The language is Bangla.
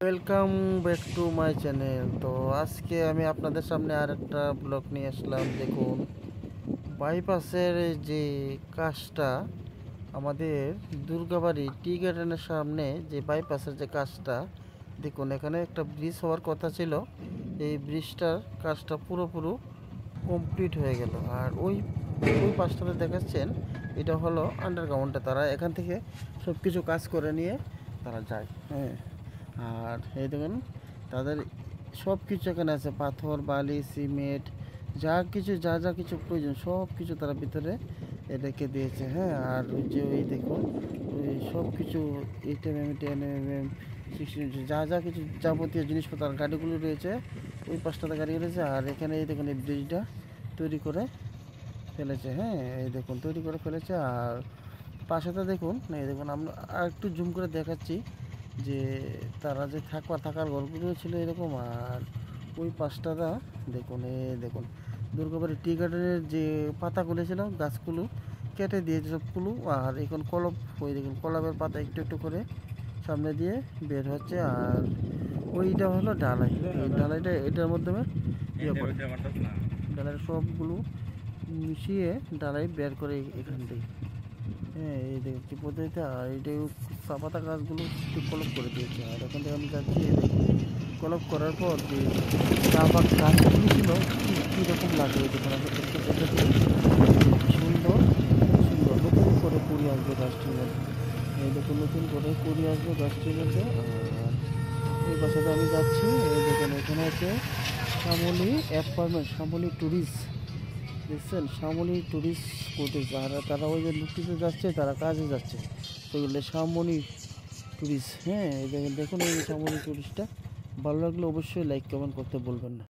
Welcome back to my channel. তো আজকে আমি আপনাদের সামনে আর একটা ব্লগ নিয়ে আসলাম। দেখুন, বাইপাসের যে কাজটা, আমাদের দুর্গাবাড়ি টি গার্ডেনের সামনে যে বাইপাসের যে কাজটা, দেখুন এখানে একটা ব্রিজ হওয়ার কথা ছিল। এই ব্রিজটার কাজটা পুরোপুরি কমপ্লিট হয়ে গেল। আর ওই ওই পাশটাতে দেখাচ্ছেন, এটা হলো আন্ডারগ্রাউন্ডে। তারা এখান থেকে সব কিছু কাজ করে নিয়ে তারা যায়। হ্যাঁ, আর এই দেখুন, তাদের সব কিছু এখানে আছে, পাথর, বালি, সিমেন্ট, যা কিছু প্রয়োজন সব কিছু তারা ভিতরে রেখে দিয়েছে। হ্যাঁ, আর ওই যে ওই দেখুন, ওই সব কিছু 8mm, 10mm, 16 যা কিছু যাবতীয় জিনিসপত্র আর গাড়িগুলো রয়েছে, ওই পাশটাতে গাড়ি রয়েছে। আর এখানে এই দেখুন, এই ব্রিজটা তৈরি করে ফেলেছে। হ্যাঁ, এই দেখুন তৈরি করে ফেলেছে। আর পাশেতে দেখুন, এই দেখুন, আমরা আর একটু জুম করে দেখাচ্ছি যে তারা যে থাকার ঘরগুলো ছিল এরকম। আর ওই পাশটাটা দেখুন, দেখুন দুর্গাবাড়ি টি গার্ডেনের যে পাতাগুলো ছিল, গাছগুলো কেটে দিয়েছে সবগুলো। আর এখন কলপ, ওই দেখুন কলপের পাতা একটু একটু করে সামনে দিয়ে বের হচ্ছে। আর ওইটা হলো ঢালাই। এই ঢালাইটা এটার মাধ্যমে ইয়ে করে, ঢালাইয়ের সবগুলো মিশিয়ে ঢালাই বের করে এখান থেকে। হ্যাঁ, এই দেখুন কি পদ্ধতিতে। আর এইটা চা পাতা গাছগুলো একটু কলপ করে দিয়েছে। আর এখান থেকে আমি যাচ্ছি, এই দেখুন কলপ করার পর যে চা পাতা গাছগুলো ছিল কীরকম লাগে, এই দেখুন আমরা দেখতে পেয়েছি। সুন্দর সুন্দর নতুন করে কুড়ি আসবে গাছটির মধ্যে। এই দেখুন নতুন করে কুড়ি আসবে গাছটির মধ্যে। আর এই বাসাতে আমি যাচ্ছি, এই দেখুন এখানে আছে শ্যামলী অ্যাপার্টমেন্ট, শ্যামলী ট্যুরিস্ট। দেখছেন, শ্যামলী ট্যুরিস্ট কোর্টে যারা, তারা ওই যে লুটিতে যাচ্ছে, তারা কাজে যাচ্ছে, সেগুলো শ্যামলী ট্যুরিস্ট। হ্যাঁ, এই দেখুন এই শ্যামলী ট্যুরিস্টটা ভালো লাগলে অবশ্যই লাইক কমেন্ট করতে বলবেন না।